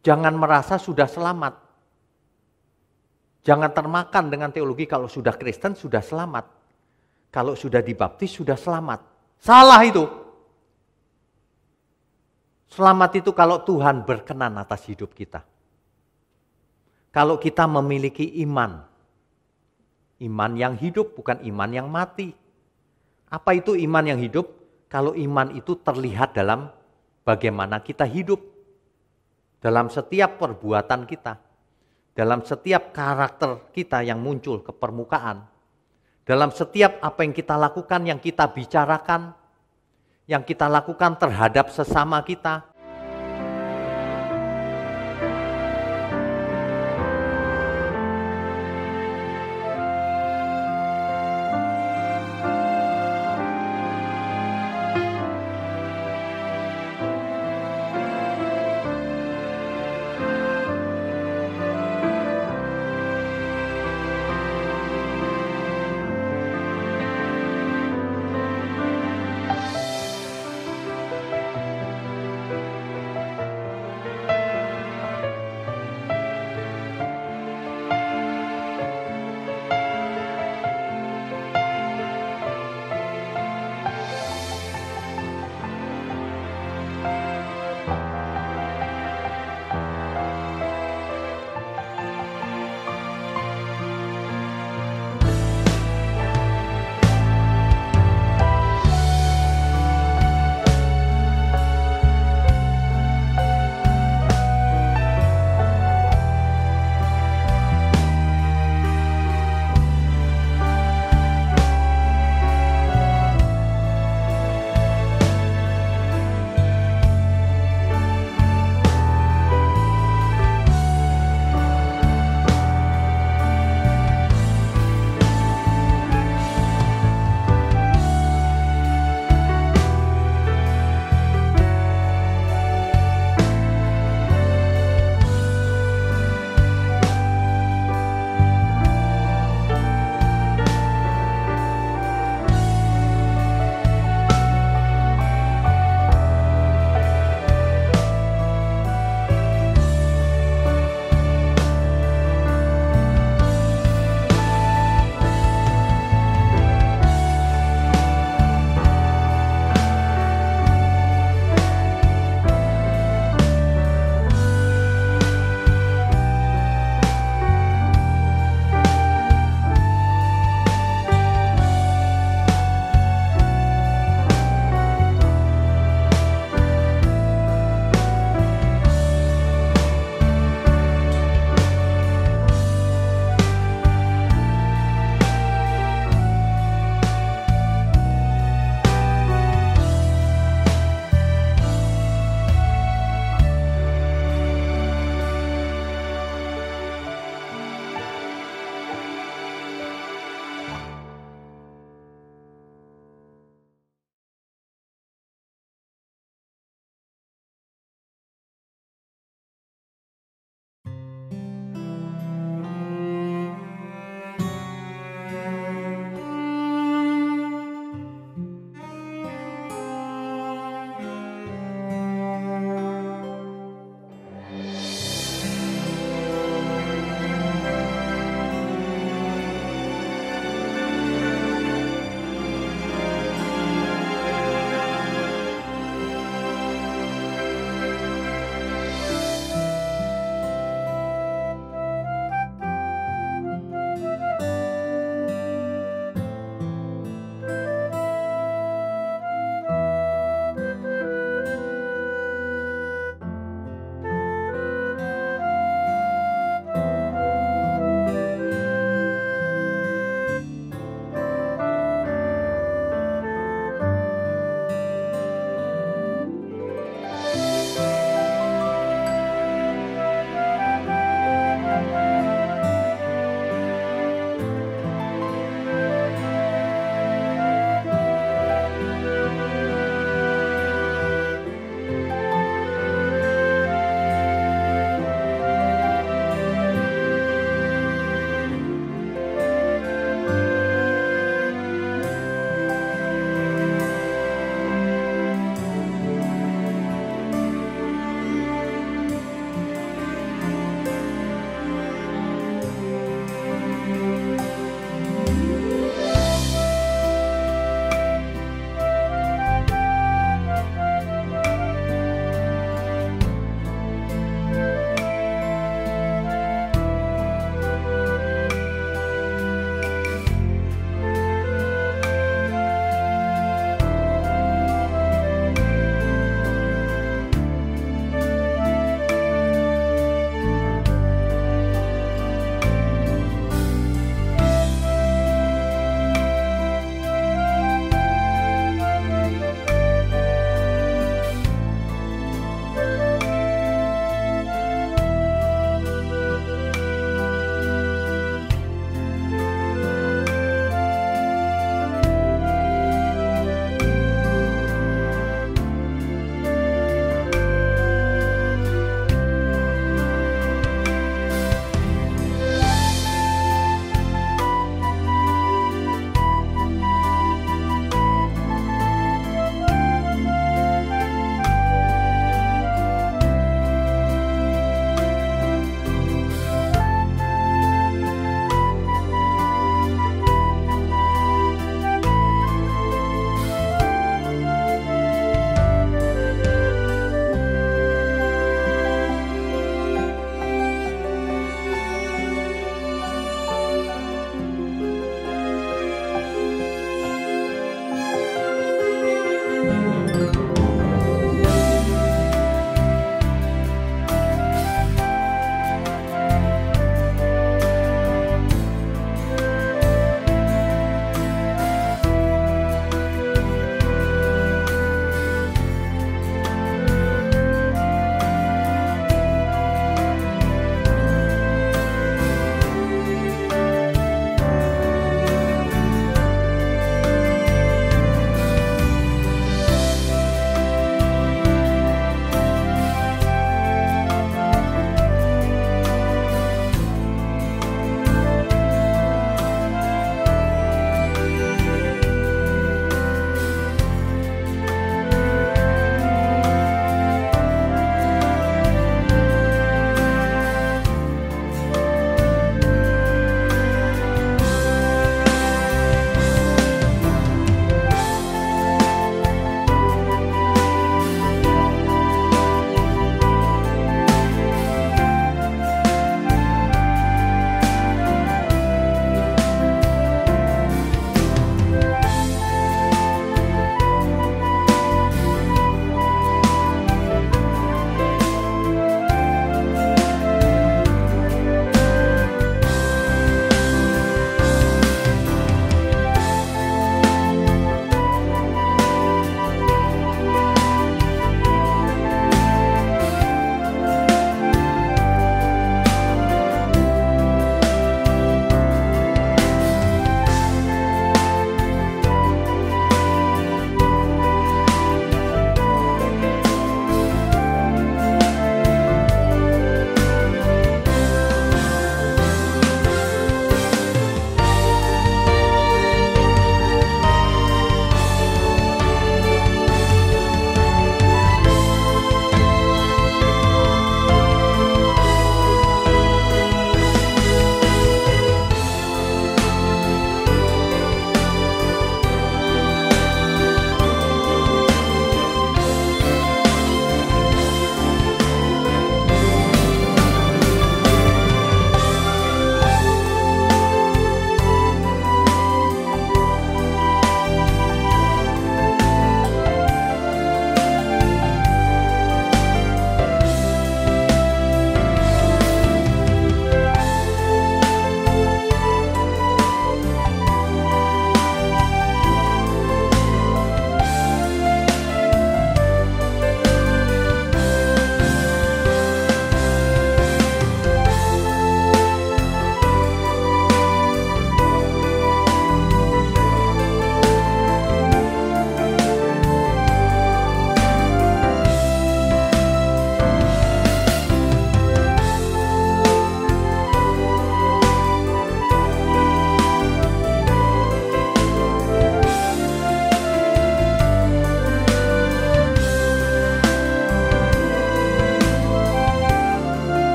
Jangan merasa sudah selamat. Jangan termakan dengan teologi kalau sudah Kristen sudah selamat. Kalau sudah dibaptis sudah selamat. Salah itu. Selamat itu kalau Tuhan berkenan atas hidup kita. Kalau kita memiliki iman. Iman yang hidup bukan iman yang mati. Apa itu iman yang hidup? Kalau iman itu terlihat dalam bagaimana kita hidup. Dalam setiap perbuatan kita. Dalam setiap karakter kita yang muncul ke permukaan. Dalam setiap apa yang kita lakukan, yang kita bicarakan. Yang kita lakukan terhadap sesama kita.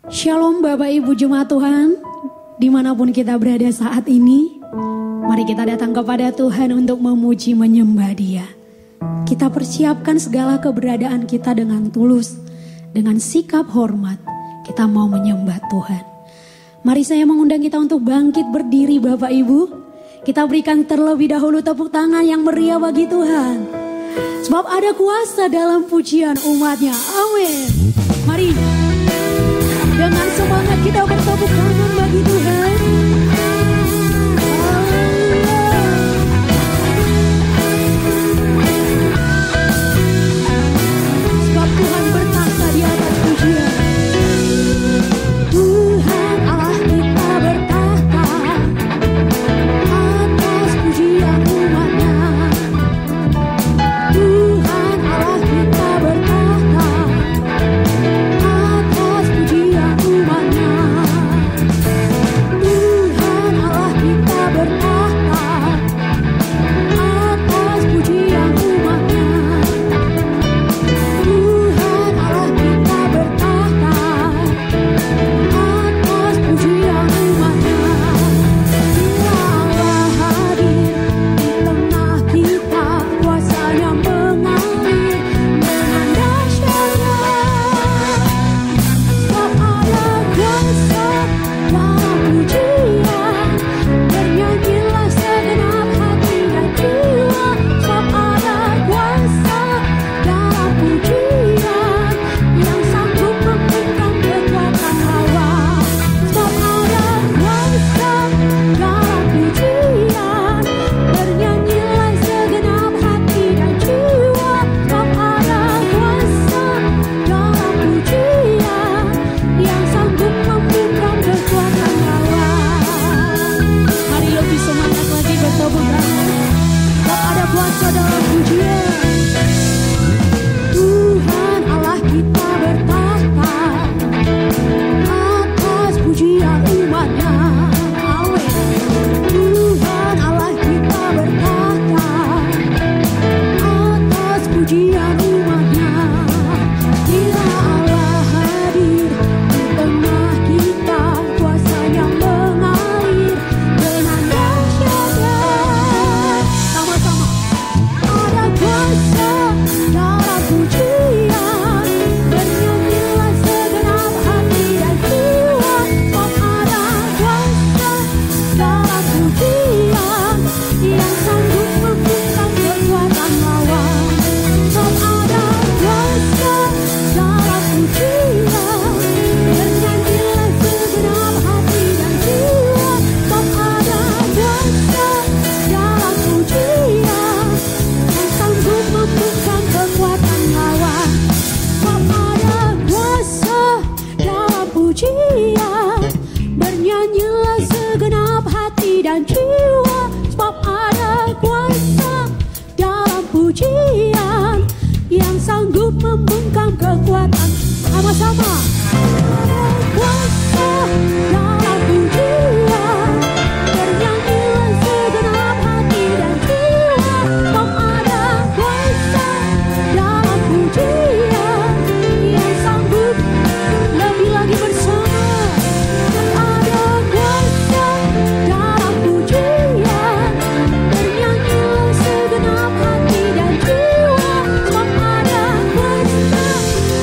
Shalom Bapak Ibu Jemaat Tuhan, dimanapun kita berada saat ini, mari kita datang kepada Tuhan untuk memuji menyembah Dia. Kita persiapkan segala keberadaan kita dengan tulus, dengan sikap hormat, kita mau menyembah Tuhan. Mari saya mengundang kita untuk bangkit berdiri Bapak Ibu. Kita berikan terlebih dahulu tepuk tangan yang meriah bagi Tuhan. Sebab ada kuasa dalam pujian umatnya. Amin. Mari dengan semangat kita bertepuk tangan bagi Tuhan. Sebab Tuhan bertahta di atas pujian. Tuhan Allah kita bertahta atas pujian umatnya. Tuhan Allah kita bertahta atas pujian umatnya. Tuhan Allah kita bertahta atas pujian umatnya. Tuhan Allah kita bertahta atas pujian umatnya. Bila Allah hadir di tengah kita, kuasanya mengalir dengan dahsyatnya. Sebab ada kuasa dalam pujian, bernyanyilah segenap hati dan jiwa. Sebab ada kuasa dalam pujian, yang sanggup membungkam kekuatan lawan. Sebab ada kuasa dalam pujian, bernyanyilah segenap hati dan jiwa. Sebab ada kuasa dalam pujian, yang sanggup membungkam kekuatan lawan. Mari lebih semangat lagi bertepuk tangan. Sebab ada kuasa dalam pujian. Tuhan Allah kita bertahta atas pujian umatnya. Amin. Tuhan Allah kita bertahta atas pujian umatnya. Bila Allah hadir di tengah kita, kuasanya mengalir dengan dahsyatnya. Sama-sama. Ada kuasa dalam pujian, bernyanyilah segenap hati dan jiwa. Sebab ada kuasa dalam pujian, yang sanggup membungkam kekuatan lawan. Sebab ada kuasa dalam pujian, bernyanyilah segenap hati dan jiwa. Sebab ada kuasa dalam pujian, yang sanggup membungkam kekuatan lawan. Sebab ada kuasa dalam pujian, bernyanyilah segenap hati dan jiwa. Sebab ada kuasa dalam pujian, yang sanggup membungkam kekuatan. Sama-sama. Ada kuasa dalam pujian, bernyanyilah segenap hati dan jiwa. Sebab ada kuasa dalam pujian, yang sanggup lebih lagi bersama. Ada kuasa dalam pujian, bernyanyilah segenap hati dan jiwa. Sebab ada kuasa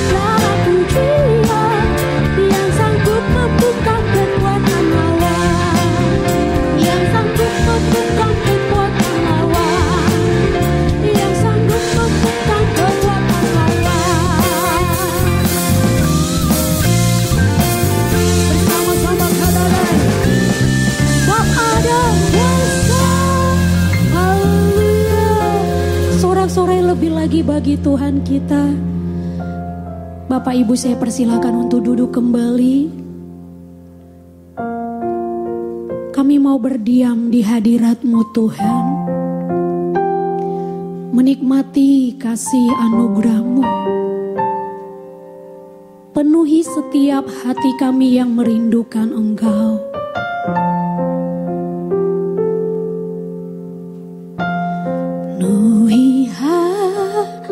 dalam pujian, yang sanggup membungkam kekuatan lawan. Yang sanggup membungkam kekuatan lawan. Yang sanggup membungkam kekuatan lawan. Bersama-sama katakan, sebab ada kuasa. Haleluya. Sorak-sorai lebih lagi bagi Tuhan kita. Bapak Ibu, saya persilakan untuk duduk kembali. Kami mau berdiam di hadirat-Mu Tuhan, menikmati kasih anugerah-Mu. Penuhi setiap hati kami yang merindukan Engkau. Penuhi hatiku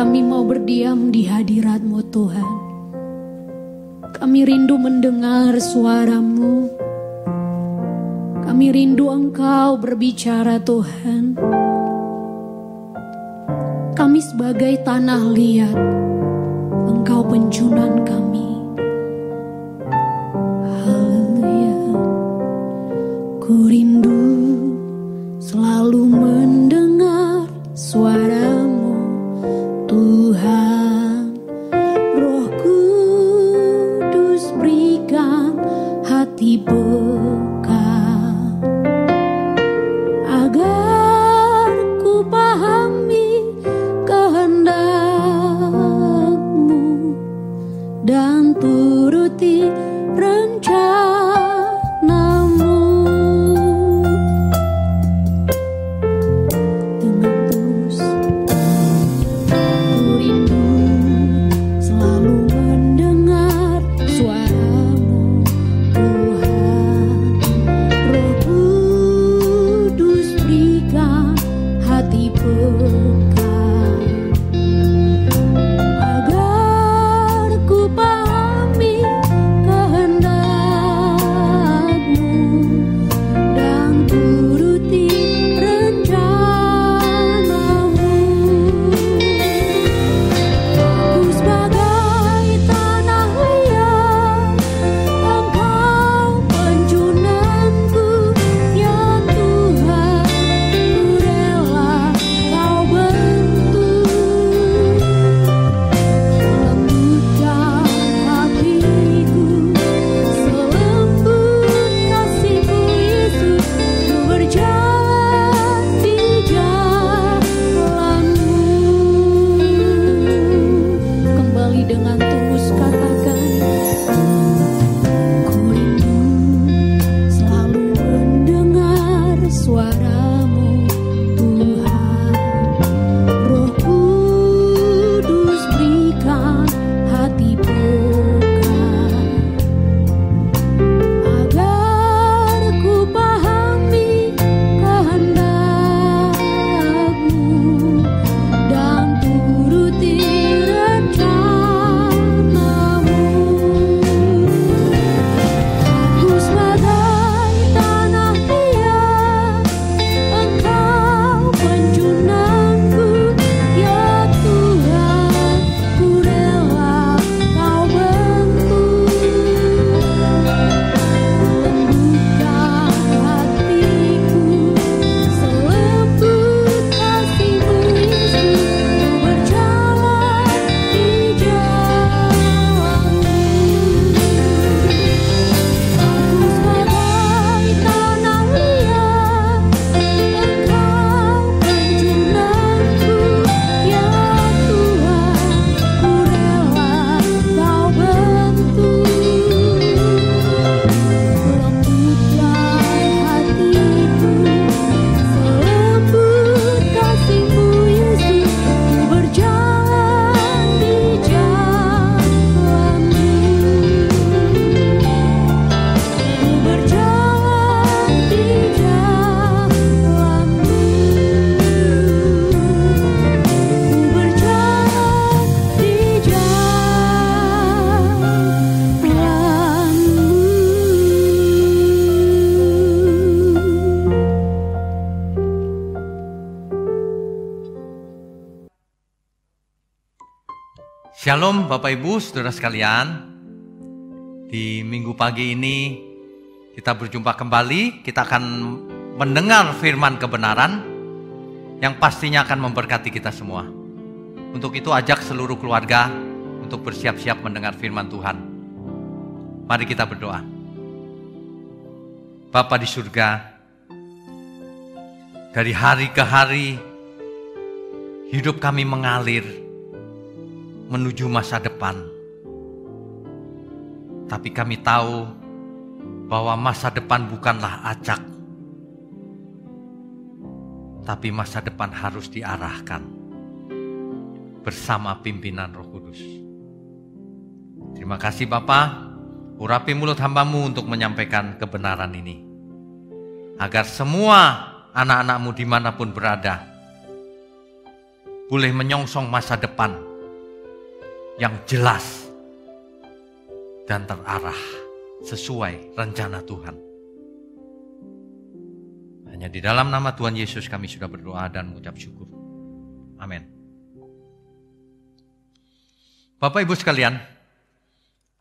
kami mau berdiam di hadirat-Mu Tuhan. Kami rindu mendengar suara-Mu. Kami rindu Engkau berbicara Tuhan. Kami sebagai tanah liat, Engkau penjunan kami. Haleluya. Ku rindu selalu mendengar suara-Mu Tuhan. Roh Kudus berikan hati peka, agar ku pahami kehendak-Mu dan turuti rencana-Mu. Dengan tulus ku rindu selalu mendengar suara-Mu Tuhan. Roh Kudus berikan hati peka, agar ku pahami kehendak-Mu dan turuti rencana-Mu. Aku sebagai tanah liat, Engkau penjunanku, ya Tuhan. Ku rela Kau bentuk, lembutkan hatiku, selembut kasih-Mu Yesus. Ku berjalan di jalan-Mu. Kembali dengan tulus katakan, ku rindu selalu mendengar suara-Mu Tuhan. Roh Kudus berikan hati peka, agar ku pahami kehendak-Mu dan turuti rencana-Mu. Aku sebagai tanah liat, Engkau penjunanku, ya Tuhan. Ku rela Kau bentuk, lembutkan hatiku, selembut kasih-Mu Yesus. Ku berjalan di jalan-Mu. Aku sebagai tanah liat, Engkau penjunanku, ya Tuhan. Ku rela Kau bentuk, lembutkan hatiku, selembut kasih-Mu Yesus. Ku berjalan di jalan-Mu. Ku berjalan di jalan-Mu. Ku berjalan di jalan-Mu. Shalom Bapak Ibu, Saudara sekalian. Di minggu pagi ini kita berjumpa kembali. Kita akan mendengar firman kebenaran yang pastinya akan memberkati kita semua. Untuk itu ajak seluruh keluarga untuk bersiap-siap mendengar firman Tuhan. Mari kita berdoa. Bapa di surga, dari hari ke hari hidup kami mengalir menuju masa depan. Tapi kami tahu bahwa masa depan bukanlah acak, tapi masa depan harus diarahkan bersama pimpinan Roh Kudus. Terima kasih Bapa, urapi mulut hamba-Mu untuk menyampaikan kebenaran ini, agar semua anak-anak-Mu dimanapun berada boleh menyongsong masa depan yang jelas dan terarah sesuai rencana Tuhan. Hanya di dalam nama Tuhan Yesus kami sudah berdoa dan mengucap syukur. Amin. Bapak Ibu sekalian,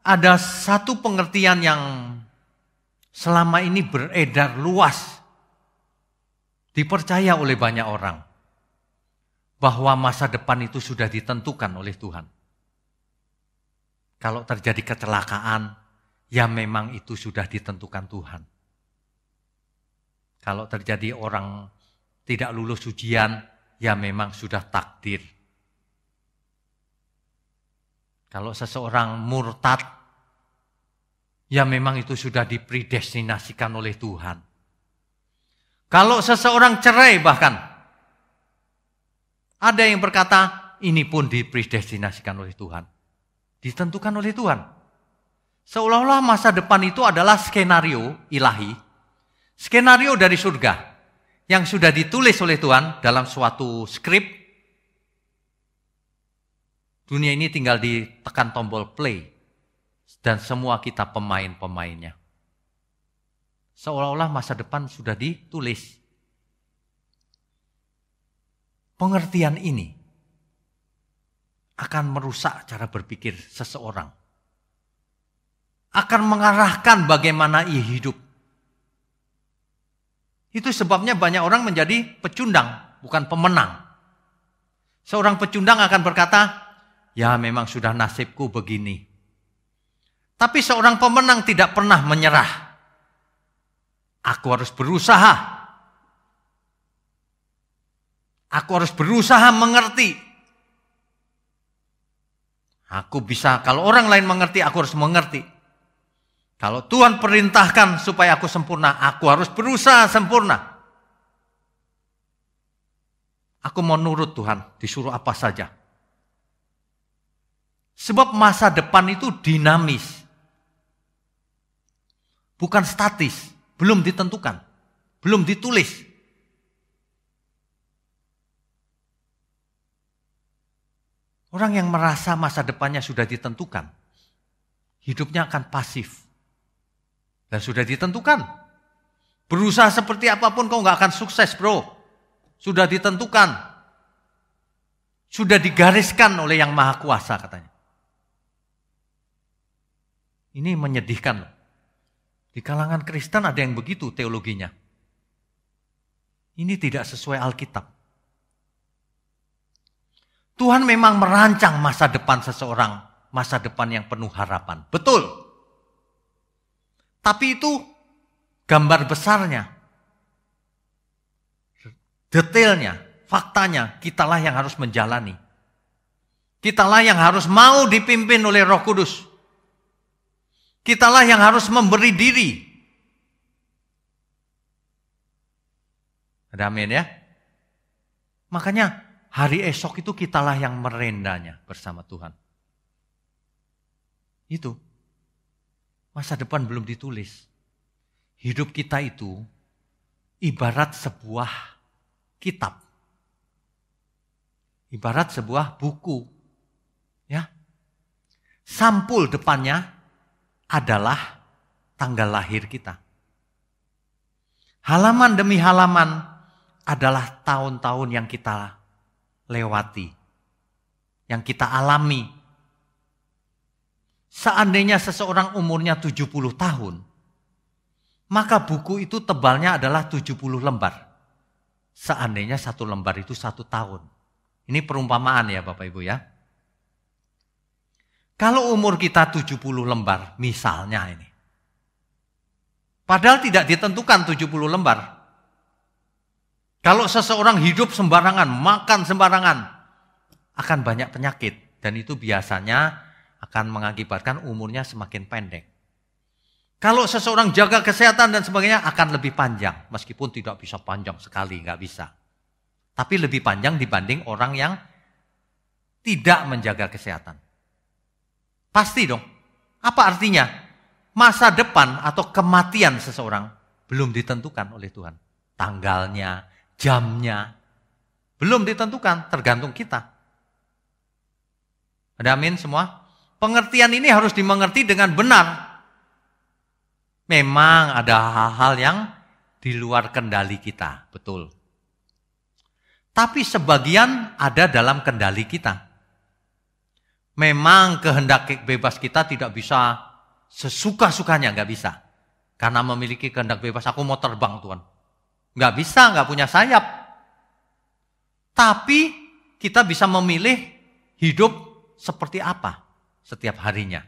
ada satu pengertian yang selama ini beredar luas, dipercaya oleh banyak orang, bahwa masa depan itu sudah ditentukan oleh Tuhan. Kalau terjadi kecelakaan, ya memang itu sudah ditentukan Tuhan. Kalau terjadi orang tidak lulus ujian, ya memang sudah takdir. Kalau seseorang murtad, ya memang itu sudah dipredestinasikan oleh Tuhan. Kalau seseorang cerai bahkan, ada yang berkata, ini pun dipredestinasikan oleh Tuhan. Ditentukan oleh Tuhan. Seolah-olah masa depan itu adalah skenario ilahi, skenario dari surga, yang sudah ditulis oleh Tuhan dalam suatu skrip. Dunia ini tinggal ditekan tombol play, dan semua kita pemain-pemainnya. Seolah-olah masa depan sudah ditulis. Pengertian ini akan merusak cara berpikir seseorang. Akan mengarahkan bagaimana ia hidup. Itu sebabnya banyak orang menjadi pecundang, bukan pemenang. Seorang pecundang akan berkata, ya memang sudah nasibku begini. Tapi seorang pemenang tidak pernah menyerah. Aku harus berusaha. Aku harus berusaha mengerti. Aku bisa, kalau orang lain mengerti, aku harus mengerti. Kalau Tuhan perintahkan supaya aku sempurna, aku harus berusaha sempurna. Aku mau nurut Tuhan, disuruh apa saja. Sebab masa depan itu dinamis. Bukan statis, belum ditentukan, belum ditulis. Orang yang merasa masa depannya sudah ditentukan, hidupnya akan pasif. Dan sudah ditentukan. Berusaha seperti apapun kau nggak akan sukses, bro. Sudah ditentukan. Sudah digariskan oleh Yang Maha Kuasa katanya. Ini menyedihkan. Di kalangan Kristen ada yang begitu teologinya. Ini tidak sesuai Alkitab. Tuhan memang merancang masa depan seseorang, masa depan yang penuh harapan. Betul. Tapi itu gambar besarnya, detailnya, faktanya, kitalah yang harus menjalani. Kitalah yang harus mau dipimpin oleh Roh Kudus. Kitalah yang harus memberi diri. Ada amin ya? Makanya hari esok itu kitalah yang merendanya bersama Tuhan. Itu. Masa depan belum ditulis. Hidup kita itu ibarat sebuah kitab. Ibarat sebuah buku. Ya. Sampul depannya adalah tanggal lahir kita. Halaman demi halaman adalah tahun-tahun yang kita lewati, yang kita alami. Seandainya seseorang umurnya 70 tahun, maka buku itu tebalnya adalah 70 lembar. Seandainya satu lembar itu 1 tahun. Ini perumpamaan ya Bapak Ibu ya. Kalau umur kita 70 lembar, misalnya ini. Padahal tidak ditentukan 70 lembar. Kalau seseorang hidup sembarangan, makan sembarangan, akan banyak penyakit. Dan itu biasanya akan mengakibatkan umurnya semakin pendek. Kalau seseorang jaga kesehatan dan sebagainya akan lebih panjang. Meskipun tidak bisa panjang sekali, nggak bisa. Tapi lebih panjang dibanding orang yang tidak menjaga kesehatan. Pasti dong. Apa artinya? Masa depan atau kematian seseorang belum ditentukan oleh Tuhan. Tanggalnya, jamnya, Belum ditentukan, tergantung kita. Ada amin semua? Pengertian ini harus dimengerti dengan benar. Memang ada hal-hal yang di luar kendali kita, betul. Tapi sebagian ada dalam kendali kita. Memang kehendak bebas kita tidak bisa sesuka-sukanya, nggak bisa. Karena memiliki kehendak bebas, aku mau terbang Tuhan. Nggak bisa, nggak punya sayap. Tapi kita bisa memilih hidup seperti apa setiap harinya.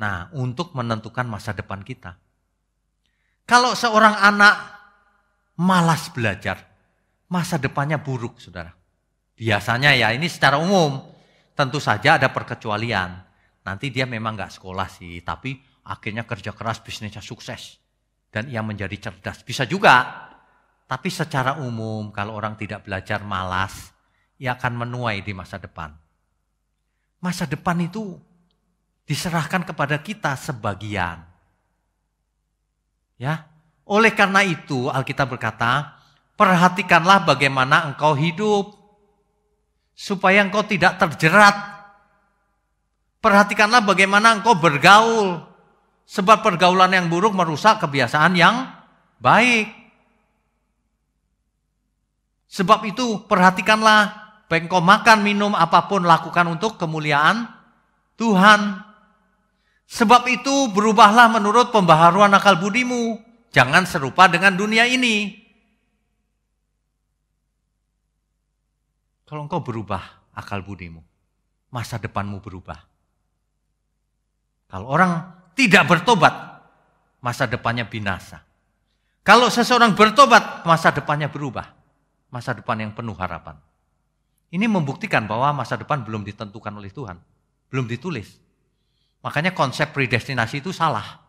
Nah, untuk menentukan masa depan kita. Kalau seorang anak malas belajar, masa depannya buruk, saudara. Biasanya ya, ini secara umum. Tentu saja ada perkecualian. Nanti dia memang nggak sekolah sih, tapi akhirnya kerja keras, bisnisnya sukses. Dan ia menjadi cerdas. Bisa juga. Tapi secara umum, kalau orang tidak belajar malas, ia akan menuai di masa depan. Masa depan itu diserahkan kepada kita sebagian. Ya, oleh karena itu Alkitab berkata, perhatikanlah bagaimana engkau hidup, supaya engkau tidak terjerat. Perhatikanlah bagaimana engkau bergaul, sebab pergaulan yang buruk merusak kebiasaan yang baik. Sebab itu perhatikanlah, baik engkau makan, minum, apapun lakukan untuk kemuliaan Tuhan. Sebab itu berubahlah menurut pembaharuan akal budimu. Jangan serupa dengan dunia ini. Kalau engkau berubah akal budimu, masa depanmu berubah. Kalau orang tidak bertobat, masa depannya binasa. Kalau seseorang bertobat, masa depannya berubah. Masa depan yang penuh harapan. Ini membuktikan bahwa masa depan belum ditentukan oleh Tuhan. Belum ditulis. Makanya konsep predestinasi itu salah.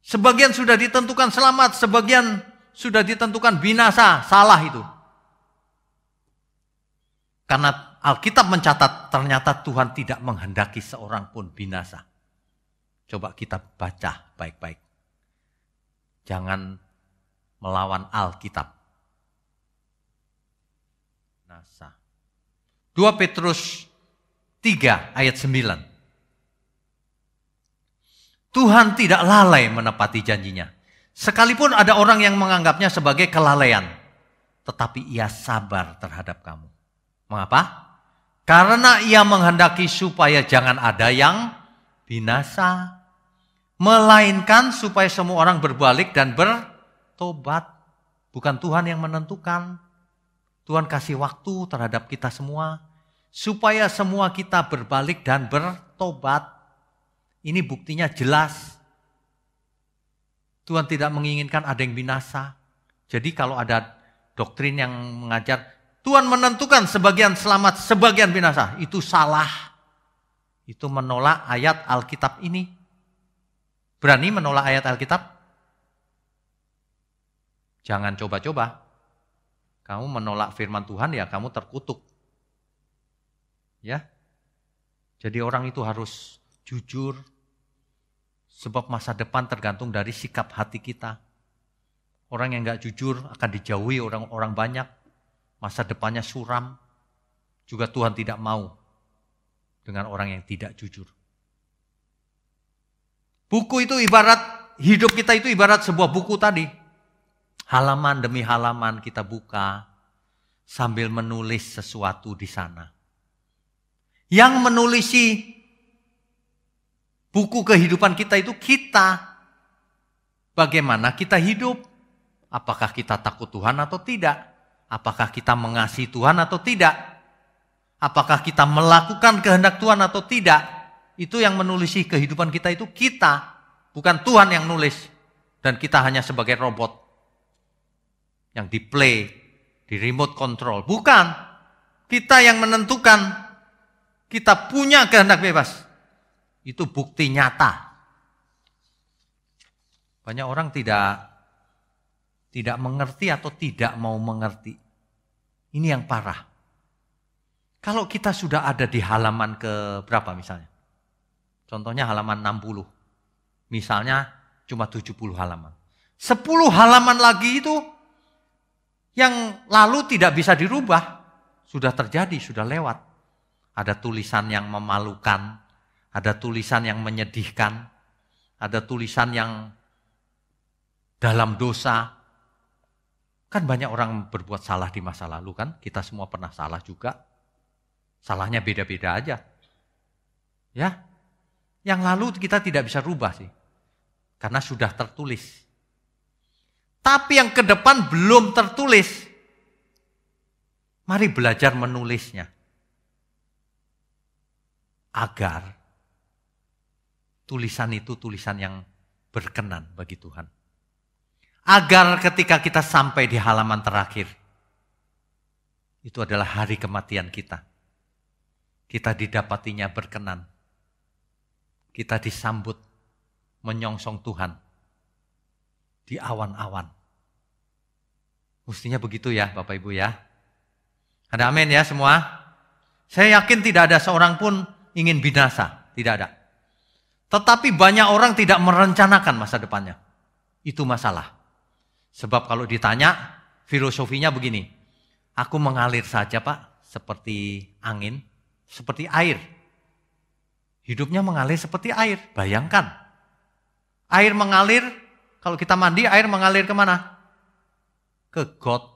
Sebagian sudah ditentukan selamat, sebagian sudah ditentukan binasa. Salah itu. Karena Alkitab mencatat ternyata Tuhan tidak menghendaki seorang pun binasa. Coba kita baca baik-baik. Jangan melawan Alkitab. 2 Petrus 3 ayat 9. Tuhan tidak lalai menepati janjinya. Sekalipun ada orang yang menganggapnya sebagai kelalaian, tetapi ia sabar terhadap kamu. Mengapa? Karena ia menghendaki supaya jangan ada yang binasa, melainkan supaya semua orang berbalik dan bertobat. Bukan Tuhan yang menentukan. Tuhan kasih waktu terhadap kita semua, supaya semua kita berbalik dan bertobat. Ini buktinya jelas. Tuhan tidak menginginkan ada yang binasa. Jadi kalau ada doktrin yang mengajar, Tuhan menentukan sebagian selamat, sebagian binasa, itu salah. Itu menolak ayat Alkitab ini. Berani menolak ayat Alkitab? Jangan coba-coba. Kamu menolak firman Tuhan, ya kamu terkutuk. Ya. Jadi orang itu harus jujur. Sebab masa depan tergantung dari sikap hati kita. Orang yang gak jujur akan dijauhi orang-orang banyak. Masa depannya suram. Juga Tuhan tidak mau dengan orang yang tidak jujur. Buku itu ibarat, hidup kita itu ibarat sebuah buku tadi. Halaman demi halaman kita buka sambil menulis sesuatu di sana. Yang menulisi buku kehidupan kita itu kita. Bagaimana kita hidup? Apakah kita takut Tuhan atau tidak? Apakah kita mengasihi Tuhan atau tidak? Apakah kita melakukan kehendak Tuhan atau tidak? Itu yang menulisi kehidupan kita itu kita. Bukan Tuhan yang nulis. Dan kita hanya sebagai robot. Yang di play, di remote control. Bukan. Kita yang menentukan. Kita punya kehendak bebas. Itu bukti nyata. Banyak orang tidak mengerti atau tidak mau mengerti. Ini yang parah. Kalau kita sudah ada di halaman ke berapa misalnya? Contohnya halaman 60. Misalnya cuma 70 halaman. 10 halaman lagi itu Yang lalu tidak bisa dirubah, sudah terjadi, sudah lewat. Ada tulisan yang memalukan, ada tulisan yang menyedihkan, ada tulisan yang dalam dosa. Kan banyak orang berbuat salah di masa lalu kan, kita semua pernah salah juga. Salahnya beda-beda aja. Ya, yang lalu kita tidak bisa rubah sih, karena sudah tertulis. Tapi yang ke depan belum tertulis. Mari belajar menulisnya. Agar tulisan itu tulisan yang berkenan bagi Tuhan. Agar ketika kita sampai di halaman terakhir, itu adalah hari kematian kita. Kita didapatinya berkenan. Kita disambut menyongsong Tuhan di awan-awan. Mestinya begitu ya Bapak Ibu ya. Ada amin ya semua? Saya yakin tidak ada seorang pun ingin binasa. Tidak ada. Tetapi banyak orang tidak merencanakan masa depannya. Itu masalah. Sebab kalau ditanya, filosofinya begini. Aku mengalir saja Pak, seperti angin, seperti air. Hidupnya mengalir seperti air. Bayangkan. Air mengalir, kalau kita mandi, air mengalir kemana? Ke got.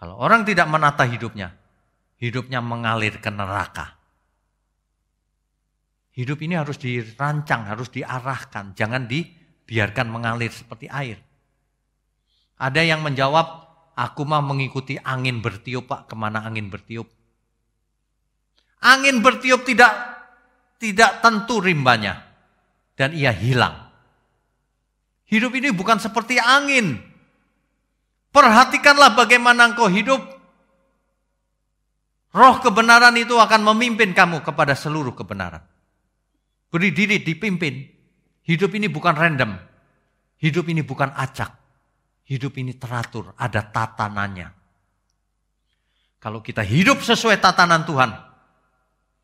Kalau orang tidak menata hidupnya mengalir ke neraka. Hidup ini harus dirancang, harus diarahkan. Jangan dibiarkan mengalir seperti air. Ada yang menjawab, aku mah mengikuti angin bertiup Pak. Kemana angin bertiup? Angin bertiup tidak tentu rimbanya. Dan ia hilang. Hidup ini bukan seperti angin. Perhatikanlah bagaimana engkau hidup. Roh kebenaran itu akan memimpin kamu kepada seluruh kebenaran. Beri diri dipimpin. Hidup ini bukan random. Hidup ini bukan acak. Hidup ini teratur, ada tatanannya. Kalau kita hidup sesuai tatanan Tuhan,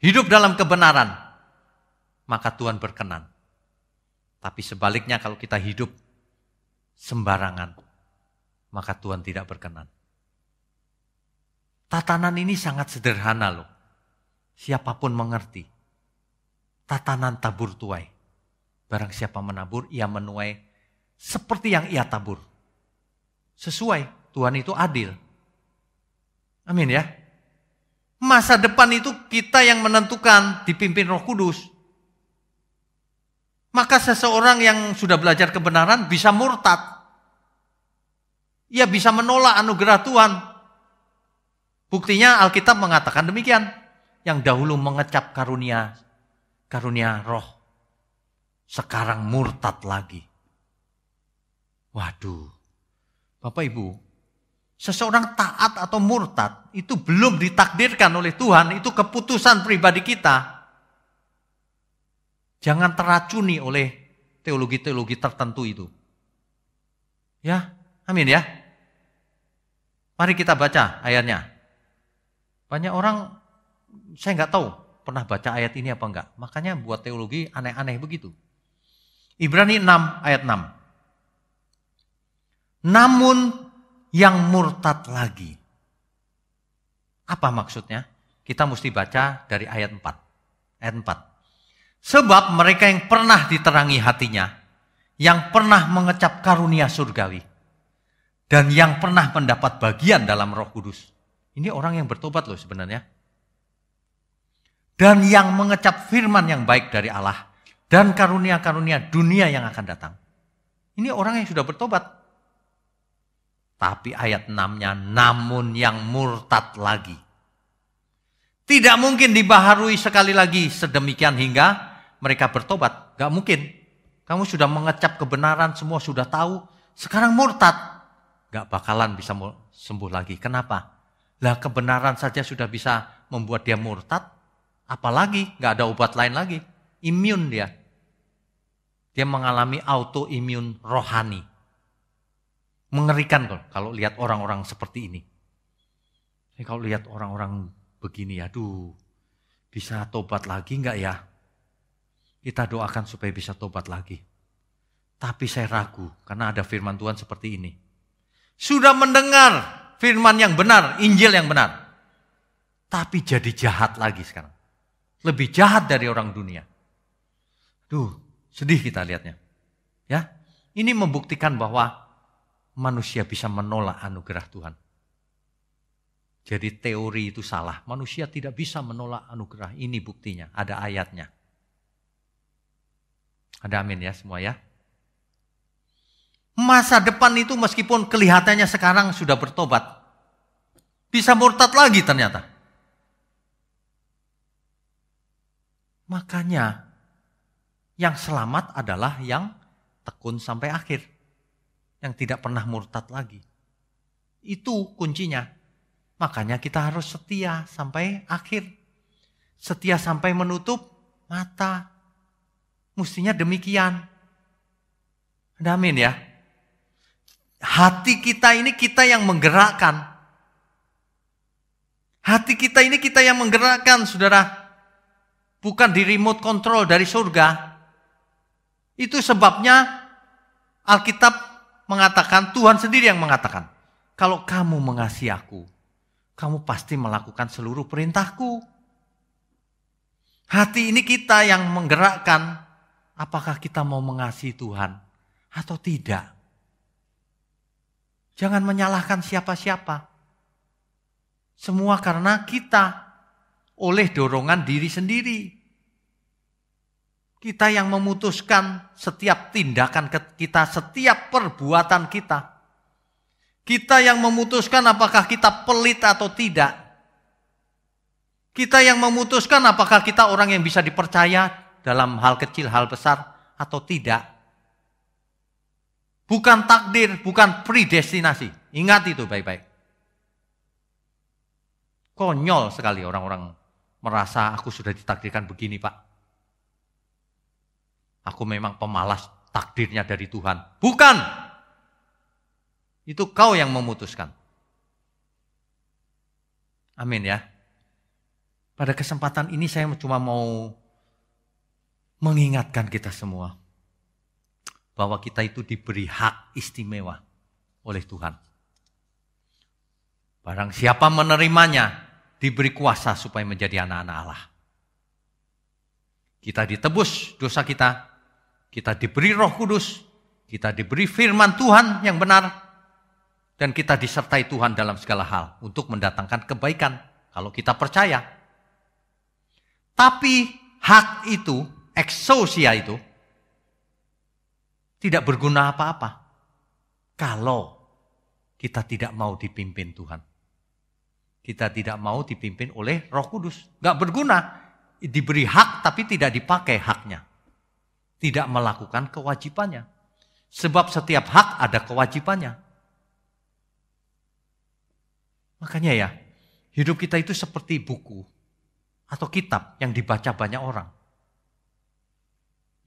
hidup dalam kebenaran, maka Tuhan berkenan. Tapi sebaliknya kalau kita hidup sembarangan, maka Tuhan tidak berkenan. Tatanan ini sangat sederhana loh. Siapapun mengerti. Tatanan tabur tuai. Barang siapa menabur, ia menuai seperti yang ia tabur. Sesuai, Tuhan itu adil. Amin ya. Masa depan itu kita yang menentukan, dipimpin Roh Kudus. Maka seseorang yang sudah belajar kebenaran bisa murtad. Ia bisa menolak anugerah Tuhan. Buktinya Alkitab mengatakan demikian. Yang dahulu mengecap karunia roh. Sekarang murtad lagi. Waduh. Bapak Ibu, seseorang taat atau murtad itu belum ditakdirkan oleh Tuhan. Itu keputusan pribadi kita. Jangan teracuni oleh teologi-teologi tertentu itu. Ya, amin ya. Mari kita baca ayatnya. Banyak orang, saya nggak tahu pernah baca ayat ini apa enggak. Makanya buat teologi aneh-aneh begitu. Ibrani 6 ayat 6. Namun yang murtad lagi. Apa maksudnya? Kita mesti baca dari ayat 4. Ayat 4. Sebab mereka yang pernah diterangi hatinya, yang pernah mengecap karunia surgawi, dan yang pernah mendapat bagian dalam Roh Kudus. Ini orang yang bertobat loh sebenarnya. Dan yang mengecap firman yang baik dari Allah, dan karunia-karunia dunia yang akan datang. Ini orang yang sudah bertobat. Tapi ayat 6-nya, namun yang murtad lagi. Tidak mungkin dibaharui sekali lagi sedemikian hingga mereka bertobat. Gak mungkin. Kamu sudah mengecap kebenaran, semua sudah tahu. Sekarang murtad. Gak bakalan bisa sembuh lagi. Kenapa? Lah kebenaran saja sudah bisa membuat dia murtad. Apalagi gak ada obat lain lagi. Imun dia. Dia mengalami autoimun rohani. Mengerikan kalau lihat orang-orang seperti ini. Kalau lihat orang-orang begini, aduh, bisa tobat lagi enggak ya? Kita doakan supaya bisa tobat lagi. Tapi saya ragu, karena ada firman Tuhan seperti ini. Sudah mendengar firman yang benar, Injil yang benar. Tapi jadi jahat lagi sekarang. Lebih jahat dari orang dunia. Duh, sedih kita lihatnya. Ya, ini membuktikan bahwa manusia bisa menolak anugerah Tuhan. Jadi teori itu salah. Manusia tidak bisa menolak anugerah. Ini buktinya, ada ayatnya. Ada amin ya semua ya. Masa depan itu meskipun kelihatannya sekarang sudah bertobat, bisa murtad lagi ternyata. Makanya yang selamat adalah yang tekun sampai akhir. Yang tidak pernah murtad lagi. Itu kuncinya. Makanya kita harus setia sampai akhir. Setia sampai menutup mata. Mestinya demikian. Ada amin ya. Hati kita ini kita yang menggerakkan. Hati kita ini kita yang menggerakkan, saudara. Bukan di remote control dari surga. Itu sebabnya Alkitab mengatakan, Tuhan sendiri yang mengatakan, kalau kamu mengasihi aku, kamu pasti melakukan seluruh perintahku. Hati ini kita yang menggerakkan, apakah kita mau mengasihi Tuhan atau tidak. Jangan menyalahkan siapa-siapa. Semua karena kita, oleh dorongan diri sendiri. Kita yang memutuskan setiap tindakan kita, setiap perbuatan kita. Kita yang memutuskan apakah kita pelit atau tidak. Kita yang memutuskan apakah kita orang yang bisa dipercaya dalam hal kecil, hal besar atau tidak. Bukan takdir, bukan predestinasi. Ingat itu baik-baik. Konyol sekali orang-orang merasa aku sudah ditakdirkan begini, Pak. Aku memang pemalas, takdirnya dari Tuhan. Bukan. Itu kau yang memutuskan. Amin ya. Pada kesempatan ini saya cuma mau mengingatkan kita semua. Bahwa kita itu diberi hak istimewa oleh Tuhan. Barang siapa menerimanya, diberi kuasa supaya menjadi anak-anak Allah. Kita ditebus dosa kita, kita diberi Roh Kudus, kita diberi firman Tuhan yang benar, dan kita disertai Tuhan dalam segala hal untuk mendatangkan kebaikan kalau kita percaya. Tapi hak itu, exousia itu, tidak berguna apa-apa kalau kita tidak mau dipimpin Tuhan. Kita tidak mau dipimpin oleh Roh Kudus. Gak berguna. Diberi hak tapi tidak dipakai haknya. Tidak melakukan kewajibannya. Sebab setiap hak ada kewajibannya. Makanya ya, hidup kita itu seperti buku atau kitab yang dibaca banyak orang.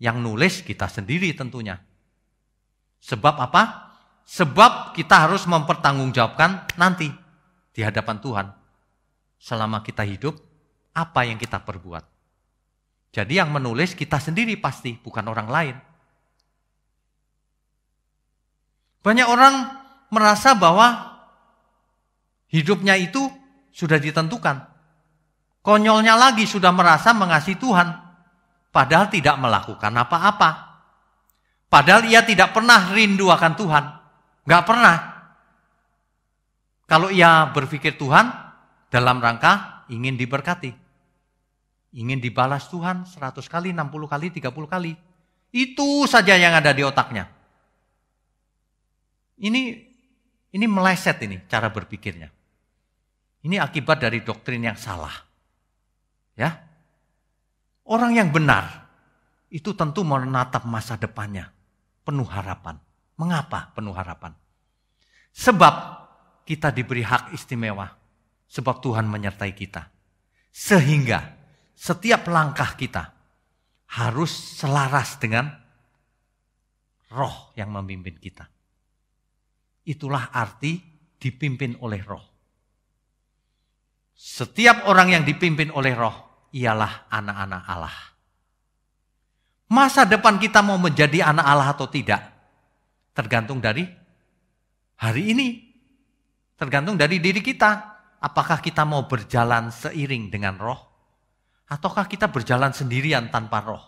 Yang nulis kita sendiri tentunya. Sebab apa? Sebab kita harus mempertanggungjawabkan nanti di hadapan Tuhan. Selama kita hidup, apa yang kita perbuat. Jadi yang menulis kita sendiri pasti, bukan orang lain. Banyak orang merasa bahwa hidupnya itu sudah ditentukan. Konyolnya lagi sudah merasa mengasihi Tuhan, padahal tidak melakukan apa-apa. Padahal ia tidak pernah rindu akan Tuhan. Gak pernah. Kalau ia berpikir Tuhan dalam rangka ingin diberkati. Ingin dibalas Tuhan 100 kali, 60 kali, 30 kali. Itu saja yang ada di otaknya. Ini meleset ini cara berpikirnya. Ini akibat dari doktrin yang salah. Ya. Orang yang benar itu tentu menatap masa depannya. Penuh harapan. Mengapa penuh harapan? Sebab kita diberi hak istimewa. Sebab Tuhan menyertai kita. Sehingga setiap langkah kita harus selaras dengan Roh yang memimpin kita. Itulah arti dipimpin oleh Roh. Setiap orang yang dipimpin oleh Roh ialah anak-anak Allah. Masa depan kita mau menjadi anak Allah atau tidak, tergantung dari Hari ini tergantung dari diri kita. Apakah kita mau berjalan seiring dengan roh? Ataukah kita berjalan sendirian tanpa roh?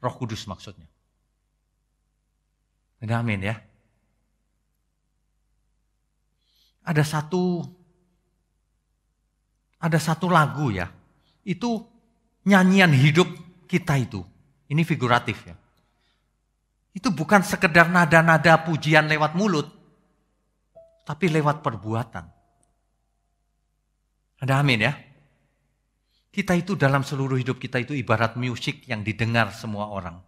Roh Kudus maksudnya. Amin ya. Ada satu lagu ya. Itu nyanyian hidup kita itu. Ini figuratif ya. Itu bukan sekedar nada-nada pujian lewat mulut. Tapi lewat perbuatan. Ada amin ya. Kita itu dalam seluruh hidup kita itu ibarat musik yang didengar semua orang.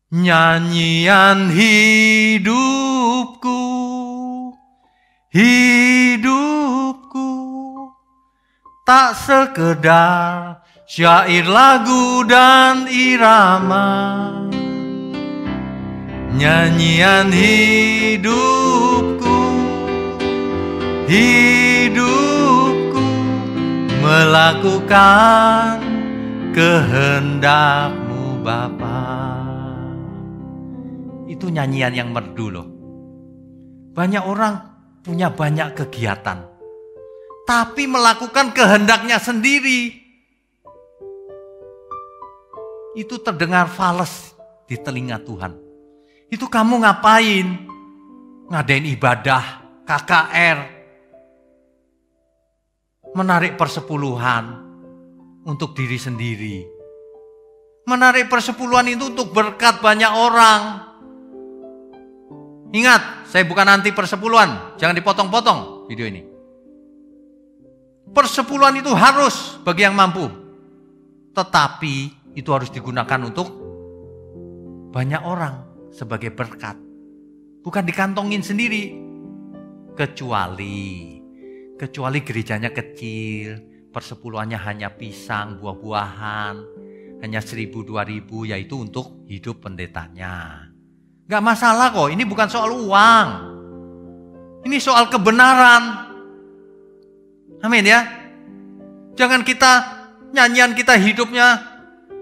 Nyanyian hidupku, hidupku, tak sekedar syair lagu dan irama. Nyanyian hidupku, hidupku, melakukan kehendak-Mu Bapa. Itu nyanyian yang merdu loh. Banyak orang punya banyak kegiatan, tapi melakukan kehendaknya sendiri. Itu terdengar fales di telinga Tuhan. Itu kamu ngapain? Ngadain ibadah, KKR, menarik persepuluhan untuk diri sendiri. Menarik persepuluhan itu untuk berkat banyak orang. Ingat, saya bukan anti persepuluhan. Jangan dipotong-potong video ini. Persepuluhan itu harus bagi yang mampu. Tetapi itu harus digunakan untuk banyak orang sebagai berkat. Bukan dikantongin sendiri. Kecuali gerejanya kecil, persepuluhannya hanya pisang, buah-buahan, hanya 1.000-2.000, yaitu untuk hidup pendetanya. Gak masalah kok, ini bukan soal uang. Ini soal kebenaran. Amin ya. Jangan nyanyian kita hidupnya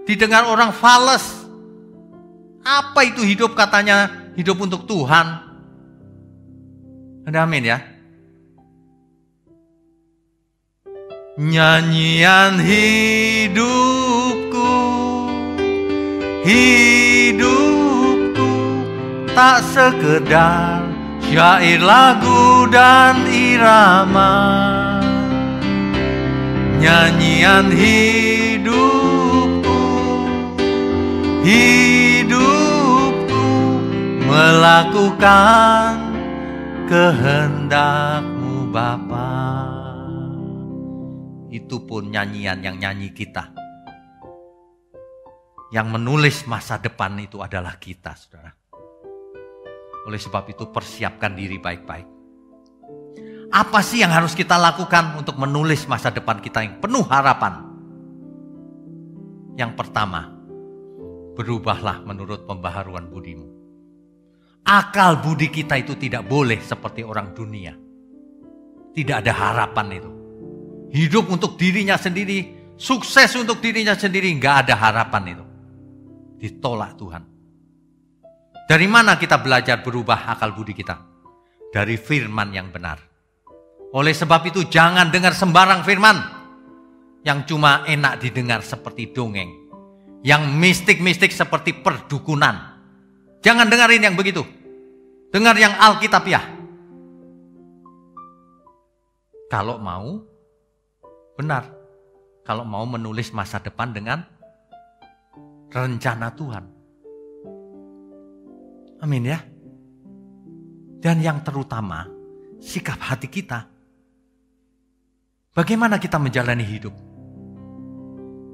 didengar orang fales. Apa itu hidup katanya, hidup untuk Tuhan? Ada amin ya. Nyanyian hidupku, hidupku, tak sekedar syair lagu dan irama. Nyanyian hidupku, hidupku, melakukan kehendak-Mu Bapa. Itu pun nyanyian yang nyanyi kita. Yang menulis masa depan itu adalah kita, saudara. Oleh sebab itu persiapkan diri baik-baik. Apa sih yang harus kita lakukan untuk menulis masa depan kita yang penuh harapan? Yang pertama, berubahlah menurut pembaharuan budimu. Akal budi kita itu tidak boleh seperti orang dunia. Tidak ada harapan itu. Hidup untuk dirinya sendiri, sukses untuk dirinya sendiri, nggak ada harapan itu. Ditolak Tuhan. Dari mana kita belajar berubah akal budi kita? Dari firman yang benar. Oleh sebab itu jangan dengar sembarang firman yang cuma enak didengar seperti dongeng, yang mistik-mistik seperti perdukunan. Jangan dengarin yang begitu. Dengar yang Alkitabiah. Kalau mau benar, kalau mau menulis masa depan dengan rencana Tuhan. Amin ya. Dan yang terutama, sikap hati kita. Bagaimana kita menjalani hidup?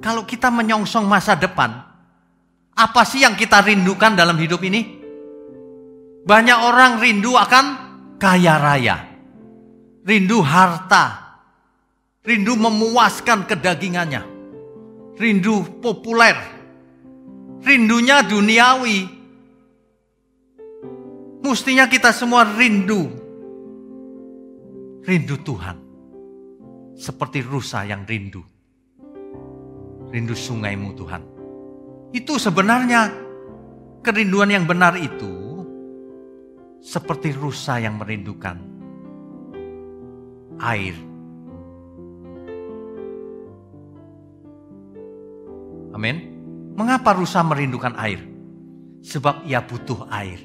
Kalau kita menyongsong masa depan, apa sih yang kita rindukan dalam hidup ini? Banyak orang rindu akan kaya raya, rindu harta, rindu memuaskan kedagingannya, rindu populer, rindunya duniawi. Mestinya kita semua rindu Tuhan. Seperti rusa yang rindu sungai-Mu Tuhan. Itu sebenarnya kerinduan yang benar itu seperti rusa yang merindukan air. Amin. Mengapa rusa merindukan air? Sebab ia butuh air.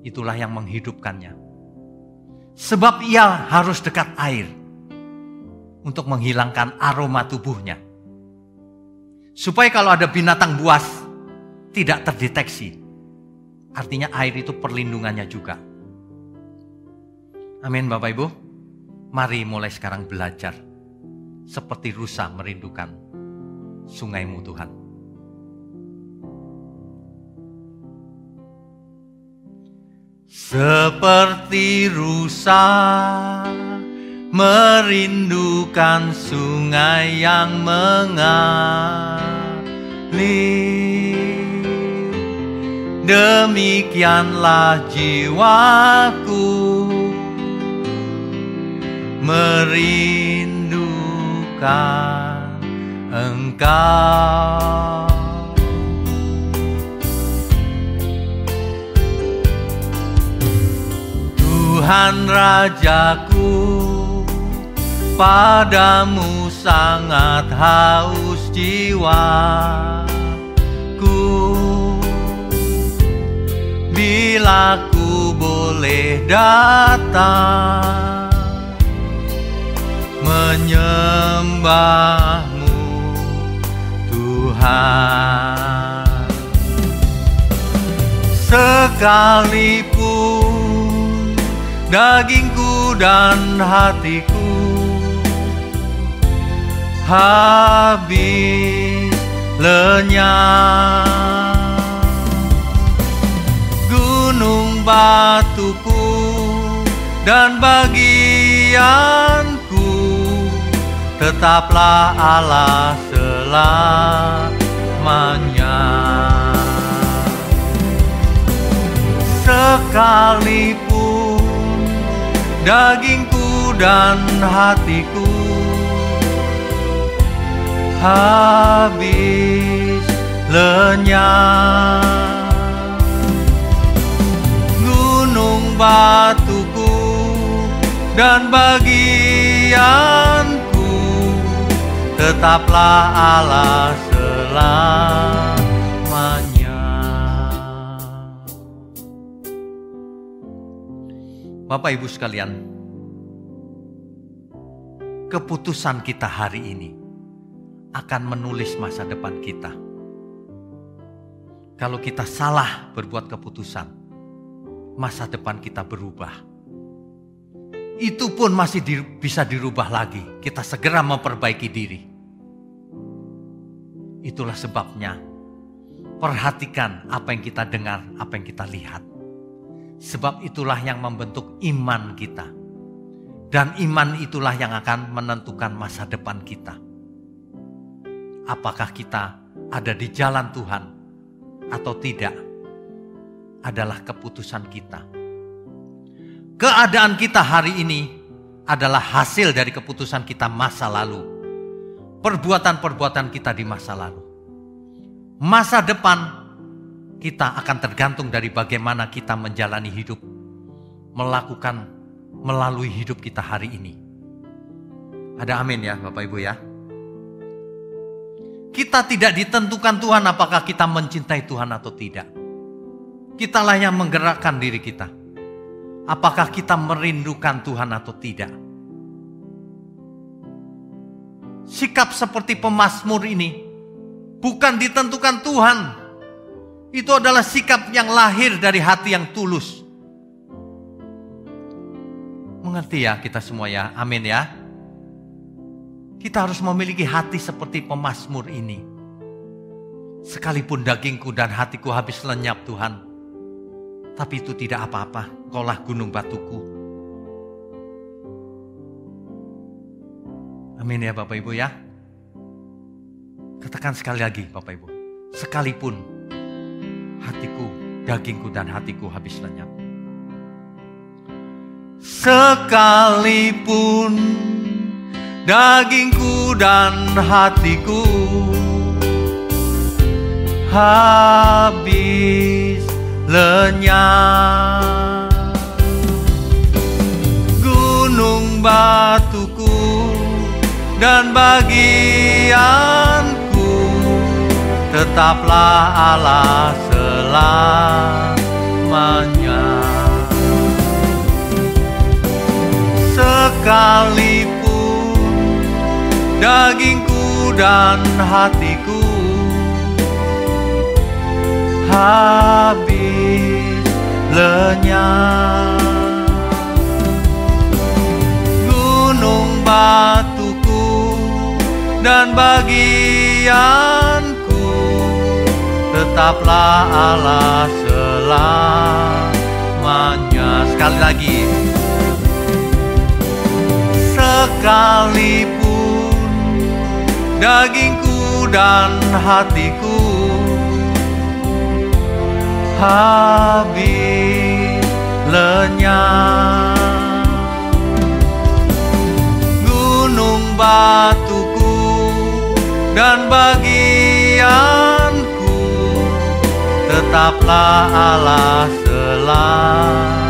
Itulah yang menghidupkannya. Sebab ia harus dekat air untuk menghilangkan aroma tubuhnya. Supaya kalau ada binatang buas tidak terdeteksi. Artinya air itu perlindungannya juga. Amin Bapak Ibu. Mari mulai sekarang belajar seperti rusa merindukan sungai-Mu Tuhan. Seperti rusa merindukan sungai yang mengalir, demikianlah jiwaku merindukan Engkau. Tuhan Rajaku, padamu sangat haus jiwaku. Bila ku boleh datang menyembah-Mu Tuhan, sekalipun dagingku dan hatiku habis lenyap, gunung batuku dan bagianku tetaplah Allah selamanya. Sekalipun dagingku dan hatiku habis lenyap, gunung batuku dan bagianku tetaplah Allah selamanya. Bapak Ibu sekalian, keputusan kita hari ini akan menulis masa depan kita. Kalau kita salah berbuat keputusan, masa depan kita berubah. Itu pun masih bisa dirubah lagi. Kita segera memperbaiki diri. Itulah sebabnya, perhatikan apa yang kita dengar, apa yang kita lihat. Sebab itulah yang membentuk iman kita. Dan iman itulah yang akan menentukan masa depan kita. Apakah kita ada di jalan Tuhan atau tidak, adalah keputusan kita. Keadaan kita hari ini adalah hasil dari keputusan kita masa lalu. Perbuatan-perbuatan kita di masa lalu. Masa depan kita akan tergantung dari bagaimana kita menjalani hidup, melakukan melalui hidup kita hari ini. Ada amin ya Bapak Ibu ya. Kita tidak ditentukan Tuhan apakah kita mencintai Tuhan atau tidak. Kitalah yang menggerakkan diri kita. Apakah kita merindukan Tuhan atau tidak. Sikap seperti pemazmur ini bukan ditentukan Tuhan. Itu adalah sikap yang lahir dari hati yang tulus. Mengerti ya kita semua ya, amin ya. Kita harus memiliki hati seperti pemazmur ini. Sekalipun dagingku dan hatiku habis lenyap Tuhan, tapi itu tidak apa-apa, Kaulah gunung batuku. Amin ya Bapak Ibu ya. Katakan sekali lagi Bapak Ibu, sekalipun hatiku, dagingku dan hatiku habis lenyap. Sekalipun dagingku dan hatiku habis lenyap. Gunung batuku dan bagianku, tetaplah Allah selamanya. Sekalipun dagingku dan hatiku habis lenyap, gunung batuku dan bagianku, tetaplah Allah selamanya. Sekali lagi. Sekalipun dagingku dan hatiku habis lenyap, gunung batuku dan bagianku, tetaplah Allah selamanya.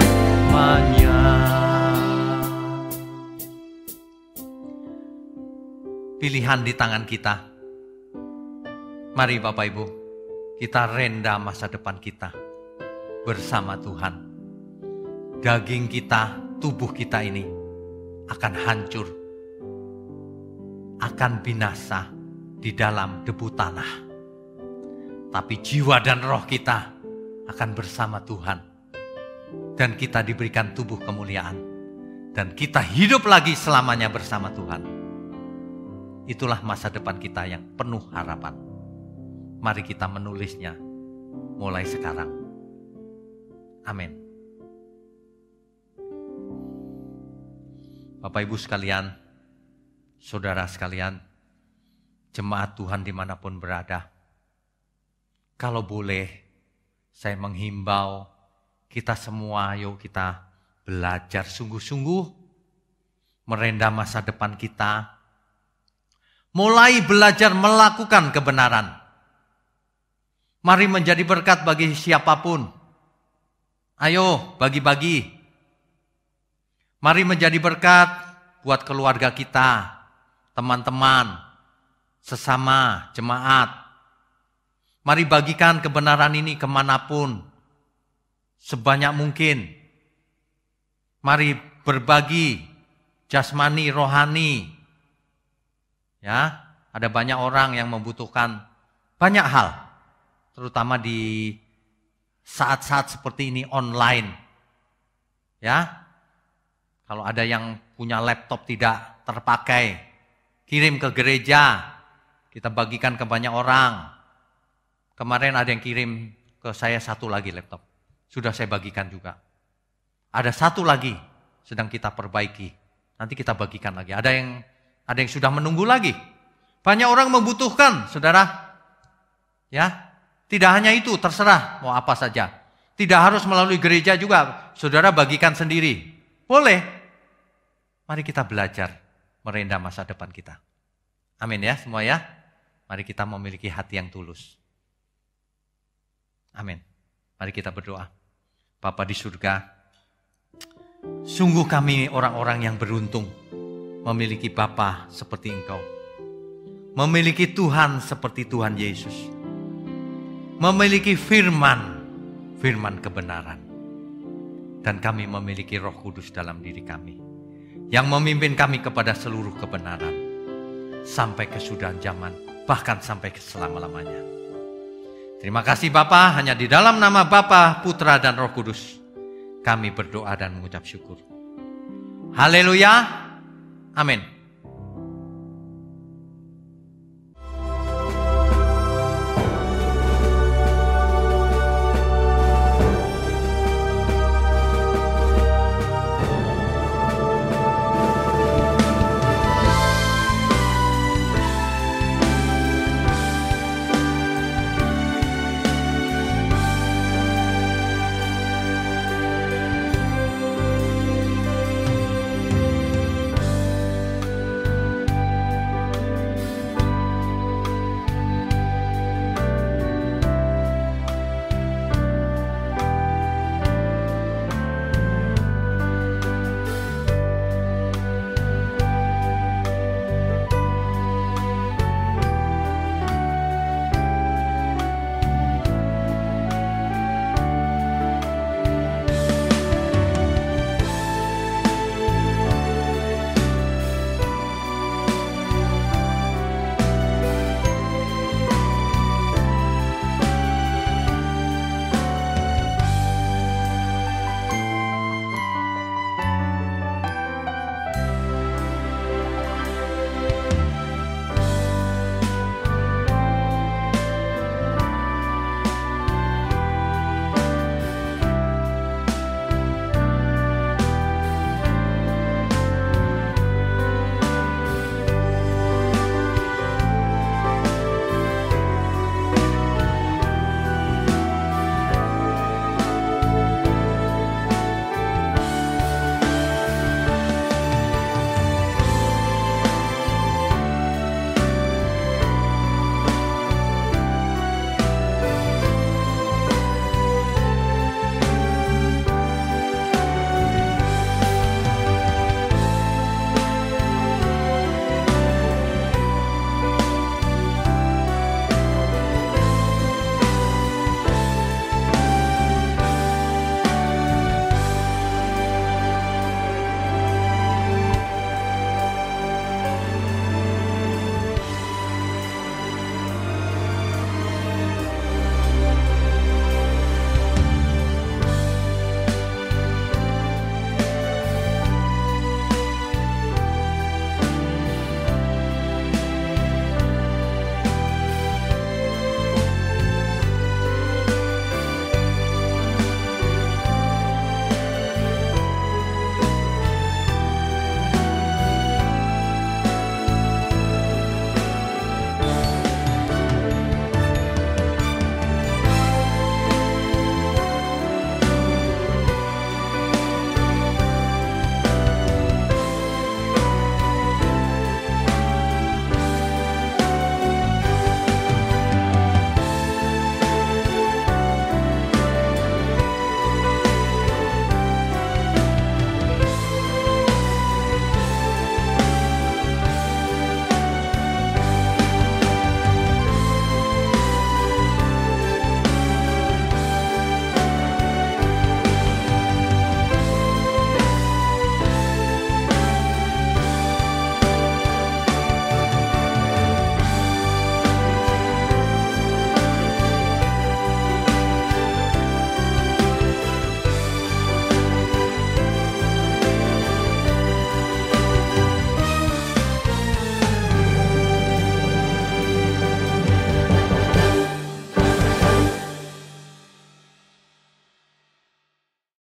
Pilihan di tangan kita. Mari Bapak Ibu, kita renda masa depan kita bersama Tuhan. Daging kita, tubuh kita ini akan hancur, akan binasa di dalam debu tanah. Tapi jiwa dan roh kita akan bersama Tuhan. Dan kita diberikan tubuh kemuliaan. Dan kita hidup lagi selamanya bersama Tuhan. Itulah masa depan kita yang penuh harapan. Mari kita menulisnya mulai sekarang. Amin. Bapak Ibu sekalian, saudara sekalian, jemaat Tuhan dimanapun berada, kalau boleh saya menghimbau kita semua, yuk kita belajar sungguh-sungguh merenda masa depan kita. Mulai belajar melakukan kebenaran. Mari menjadi berkat bagi siapapun. Ayo bagi-bagi. Mari menjadi berkat buat keluarga kita, teman-teman, sesama jemaat. Mari bagikan kebenaran ini kemanapun, sebanyak mungkin. Mari berbagi jasmani, rohani. Ya, ada banyak orang yang membutuhkan banyak hal, terutama di saat-saat seperti ini online. Ya, kalau ada yang punya laptop tidak terpakai, kirim ke gereja, kita bagikan ke banyak orang. Kemarin ada yang kirim ke saya satu lagi laptop, sudah saya bagikan juga. Ada satu lagi sedang kita perbaiki, nanti kita bagikan lagi. Ada yang sudah menunggu lagi. Banyak orang membutuhkan, saudara. Ya, tidak hanya itu, terserah mau apa saja. Tidak harus melalui gereja juga, saudara bagikan sendiri. Boleh. Mari kita belajar merenda masa depan kita. Amin ya semua ya. Mari kita memiliki hati yang tulus. Amin. Mari kita berdoa. Bapa di surga, sungguh kami orang-orang yang beruntung memiliki Bapa seperti Engkau. Memiliki Tuhan seperti Tuhan Yesus. Memiliki firman kebenaran. Dan kami memiliki Roh Kudus dalam diri kami. Yang memimpin kami kepada seluruh kebenaran. Sampai kesudahan zaman, bahkan sampai ke selama-lamanya. Terima kasih Bapa, hanya di dalam nama Bapa, Putra dan Roh Kudus kami berdoa dan mengucap syukur. Haleluya. Amin.